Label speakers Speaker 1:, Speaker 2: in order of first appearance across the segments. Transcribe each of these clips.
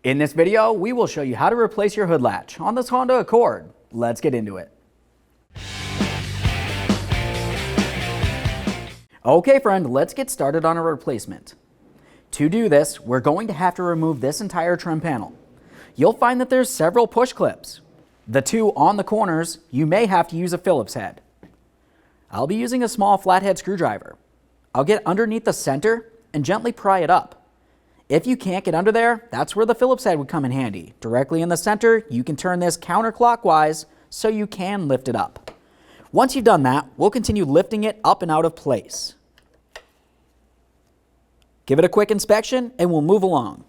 Speaker 1: In this video, we will show you how to replace your hood latch on this Honda Accord. Let's get into it. Okay friend, let's get started on a replacement. To do this, we're going to have to remove this entire trim panel. You'll find that there's several push clips. The two on the corners, you may have to use a Phillips head. I'll be using a small flathead screwdriver. I'll get underneath the center and gently pry it up. If you can't get under there, that's where the Phillips head would come in handy. Directly in the center, you can turn this counterclockwise so you can lift it up. Once you've done that, we'll continue lifting it up and out of place. Give it a quick inspection and we'll move along.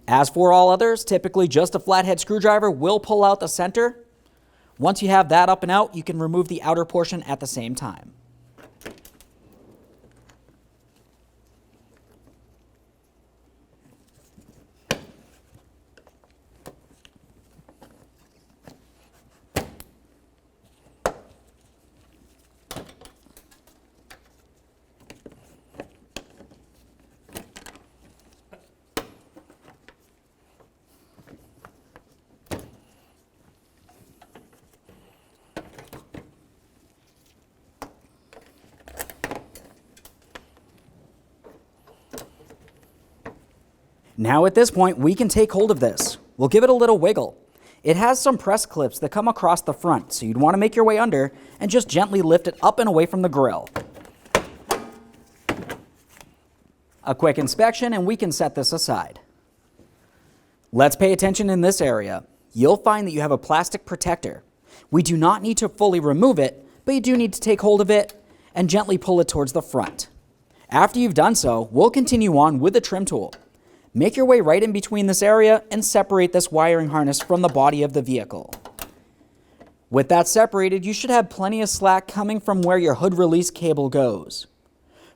Speaker 1: As for all others, typically just a flathead screwdriver will pull out the center. Once you have that up and out, you can remove the outer portion at the same time. Now at this point, we can take hold of this. We'll give it a little wiggle. It has some press clips that come across the front, so you'd want to make your way under and just gently lift it up and away from the grill. A quick inspection and we can set this aside. Let's pay attention in this area. You'll find that you have a plastic protector. We do not need to fully remove it, but you do need to take hold of it and gently pull it towards the front. After you've done so, we'll continue on with the trim tool. Make your way right in between this area and separate this wiring harness from the body of the vehicle. With that separated, you should have plenty of slack coming from where your hood release cable goes.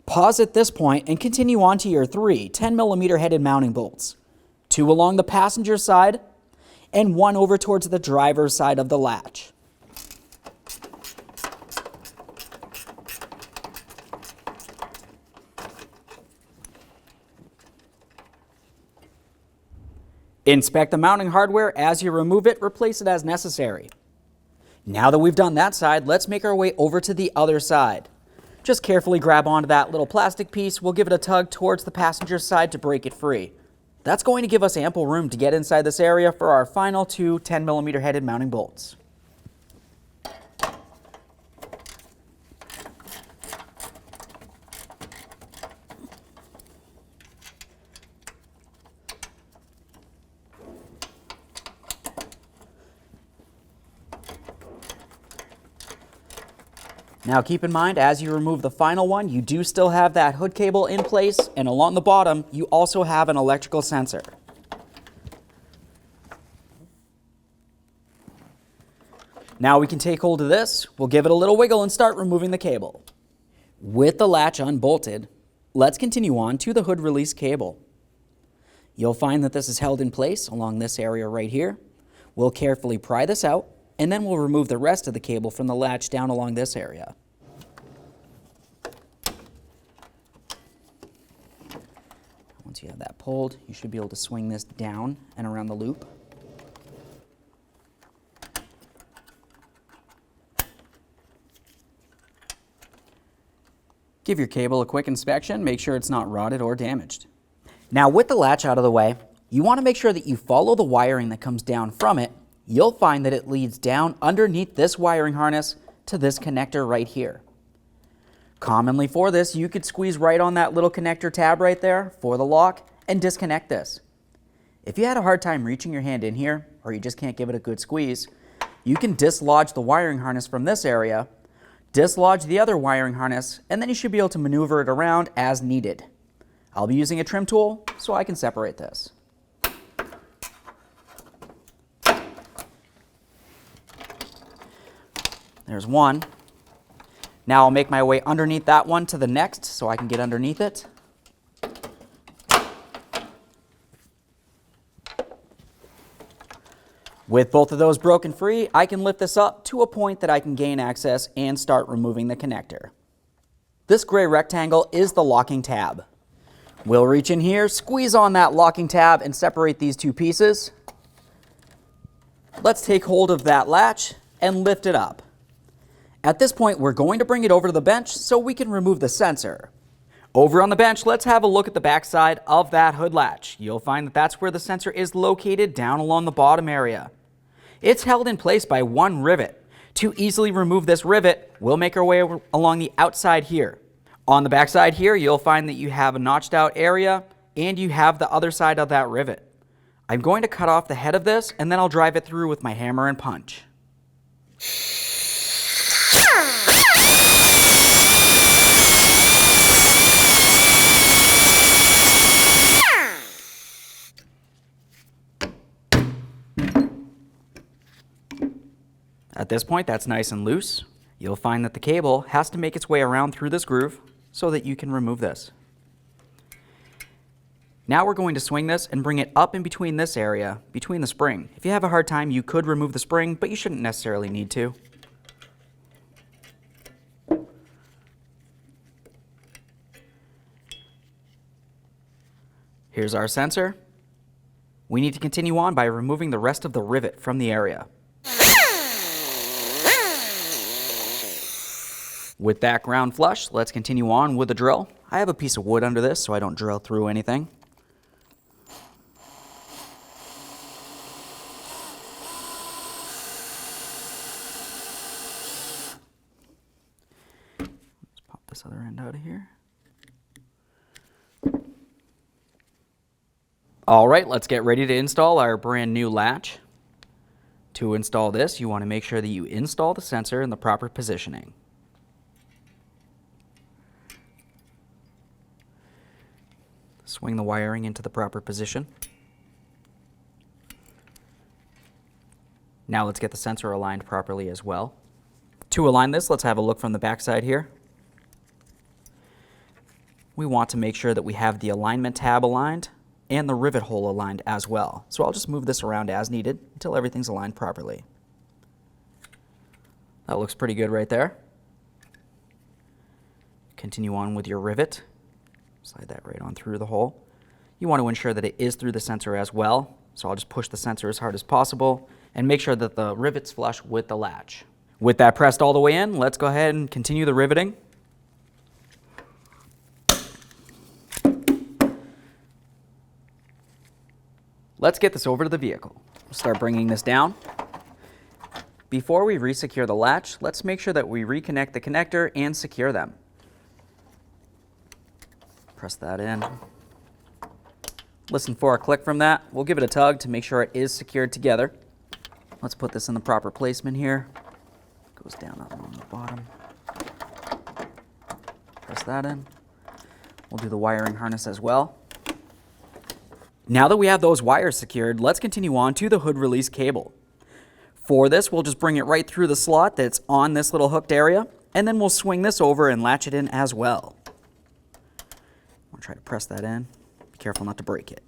Speaker 1: Pause at this point and continue on to your 3 10mm headed mounting bolts. 2 along the passenger side and 1 over towards the driver's side of the latch. Inspect the mounting hardware. As you remove it, replace it as necessary. Now that we've done that side, let's make our way over to the other side. Just carefully grab onto that little plastic piece. We'll give it a tug towards the passenger side to break it free. That's going to give us ample room to get inside this area for our final 2 10mm headed mounting bolts. Now keep in mind, as you remove the final one, you do still have that hood cable in place, and along the bottom, you also have an electrical sensor. Now we can take hold of this, we'll give it a little wiggle and start removing the cable. With the latch unbolted, let's continue on to the hood release cable. You'll find that this is held in place along this area right here. We'll carefully pry this out, and then we'll remove the rest of the cable from the latch down along this area. Once you have that pulled, you should be able to swing this down and around the loop. Give your cable a quick inspection, make sure it's not rotted or damaged. Now with the latch out of the way, you want to make sure that you follow the wiring that comes down from it. You'll find that it leads down underneath this wiring harness to this connector right here. Commonly for this, you could squeeze right on that little connector tab right there for the lock and disconnect this. If you had a hard time reaching your hand in here, or you just can't give it a good squeeze, you can dislodge the wiring harness from this area, dislodge the other wiring harness, and then you should be able to maneuver it around as needed. I'll be using a trim tool so I can separate this. There's one. Now I'll make my way underneath that one to the next so I can get underneath it. With both of those broken free, I can lift this up to a point that I can gain access and start removing the connector. This gray rectangle is the locking tab. We'll reach in here, squeeze on that locking tab, and separate these two pieces. Let's take hold of that latch and lift it up. At this point, we're going to bring it over to the bench so we can remove the sensor. Over on the bench, let's have a look at the back side of that hood latch. You'll find that that's where the sensor is located, down along the bottom area. It's held in place by one rivet. To easily remove this rivet, we'll make our way along the outside here. On the back side here, you'll find that you have a notched out area and you have the other side of that rivet. I'm going to cut off the head of this and then I'll drive it through with my hammer and punch. At this point, that's nice and loose. You'll find that the cable has to make its way around through this groove so that you can remove this. Now we're going to swing this and bring it up in between this area, between the spring. If you have a hard time, you could remove the spring, but you shouldn't necessarily need to. Here's our sensor. We need to continue on by removing the rest of the rivet from the area. With that ground flush, let's continue on with the drill. I have a piece of wood under this so I don't drill through anything. Let's pop this other end out of here. All right, let's get ready to install our brand new latch. To install this, you want to make sure that you install the sensor in the proper positioning. Swing the wiring into the proper position. Now let's get the sensor aligned properly as well. To align this, let's have a look from the back side here. We want to make sure that we have the alignment tab aligned and the rivet hole aligned as well. So I'll just move this around as needed until everything's aligned properly. That looks pretty good right there. Continue on with your rivet. Slide that right on through the hole. You want to ensure that it is through the sensor as well. So I'll just push the sensor as hard as possible and make sure that the rivet's flush with the latch. With that pressed all the way in, let's go ahead and continue the riveting. Let's get this over to the vehicle. We'll start bringing this down. Before we resecure the latch, let's make sure that we reconnect the connector and secure them. Press that in. Listen for a click from that. We'll give it a tug to make sure it is secured together. Let's put this in the proper placement here. Goes down along the bottom. Press that in. We'll do the wiring harness as well. Now that we have those wires secured, let's continue on to the hood release cable. For this, we'll just bring it right through the slot that's on this little hooked area, and then we'll swing this over and latch it in as well. I'll try to press that in. Be careful not to break it.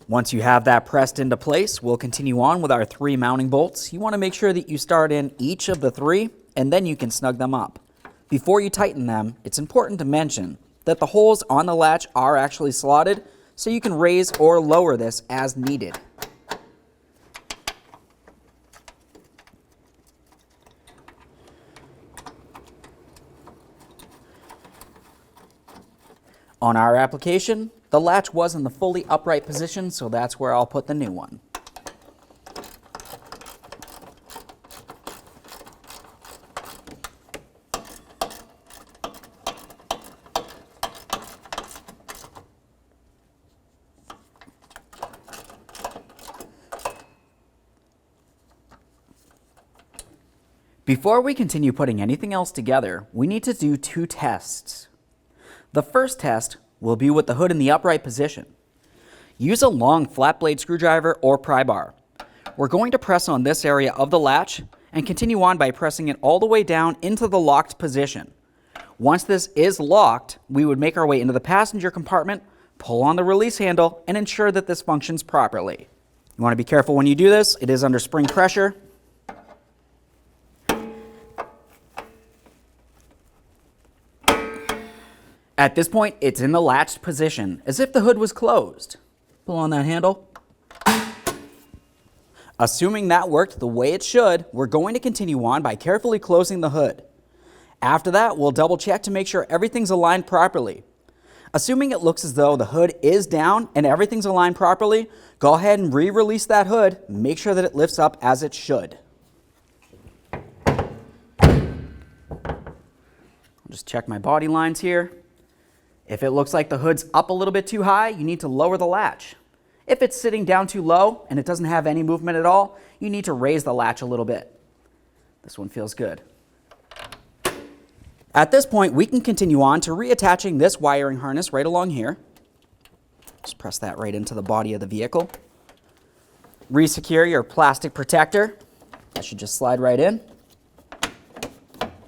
Speaker 1: Once you have that pressed into place, we'll continue on with our 3 mounting bolts. You want to make sure that you start in each of the 3, and then you can snug them up. Before you tighten them, it's important to mention that the holes on the latch are actually slotted, so you can raise or lower this as needed. On our application, the latch was in the fully upright position, so that's where I'll put the new one. Before we continue putting anything else together, we need to do 2 tests. The first test will be with the hood in the upright position. Use a long flat blade screwdriver or pry bar. We're going to press on this area of the latch and continue on by pressing it all the way down into the locked position. Once this is locked, we would make our way into the passenger compartment, pull on the release handle, and ensure that this functions properly. You want to be careful when you do this. It is under spring pressure. At this point, it's in the latched position, as if the hood was closed. Pull on that handle. Assuming that worked the way it should, we're going to continue on by carefully closing the hood. After that, we'll double check to make sure everything's aligned properly. Assuming it looks as though the hood is down and everything's aligned properly, go ahead and re-release that hood. Make sure that it lifts up as it should. I'll just check my body lines here. If it looks like the hood's up a little bit too high, you need to lower the latch. If it's sitting down too low and it doesn't have any movement at all, you need to raise the latch a little bit. This one feels good. At this point, we can continue on to reattaching this wiring harness right along here. Just press that right into the body of the vehicle. Resecure your plastic protector. That should just slide right in.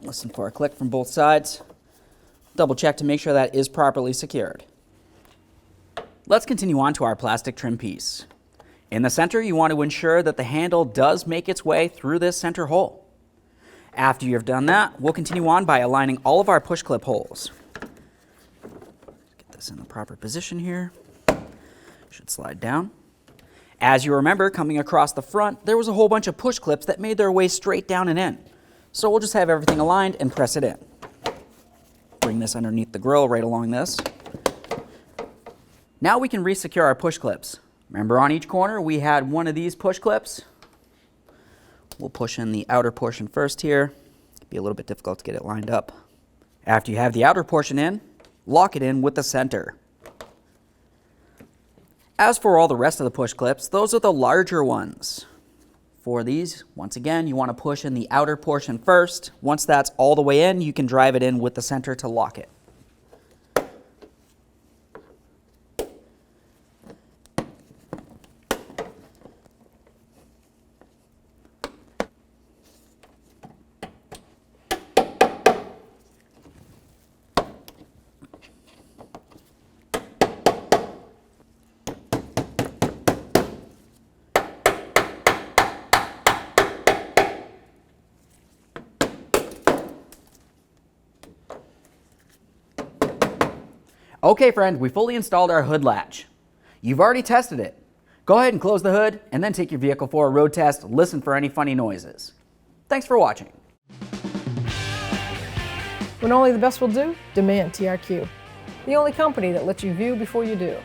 Speaker 1: Listen for a click from both sides. Double check to make sure that is properly secured. Let's continue on to our plastic trim piece. In the center, you want to ensure that the handle does make its way through this center hole. After you've done that, we'll continue on by aligning all of our push clip holes. Get this in the proper position here. Should slide down. As you remember, coming across the front, there was a whole bunch of push clips that made their way straight down and in. So we'll just have everything aligned and press it in. Bring this underneath the grill right along this. Now we can resecure our push clips. Remember, on each corner we had one of these push clips. We'll push in the outer portion first here. It'll be a little bit difficult to get it lined up. After you have the outer portion in, lock it in with the center. As for all the rest of the push clips, those are the larger ones. For these, once again, you want to push in the outer portion first. Once that's all the way in, you can drive it in with the center to lock it. Okay friends, we fully installed our hood latch. You've already tested it. Go ahead and close the hood and then take your vehicle for a road test. Listen for any funny noises. Thanks for watching.
Speaker 2: When only the best will do, demand TRQ. The only company that lets you view before you do.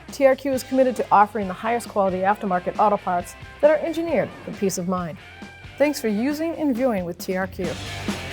Speaker 2: TRQ is committed to offering the highest quality aftermarket auto parts that are engineered for peace of mind. Thanks for using and viewing with TRQ.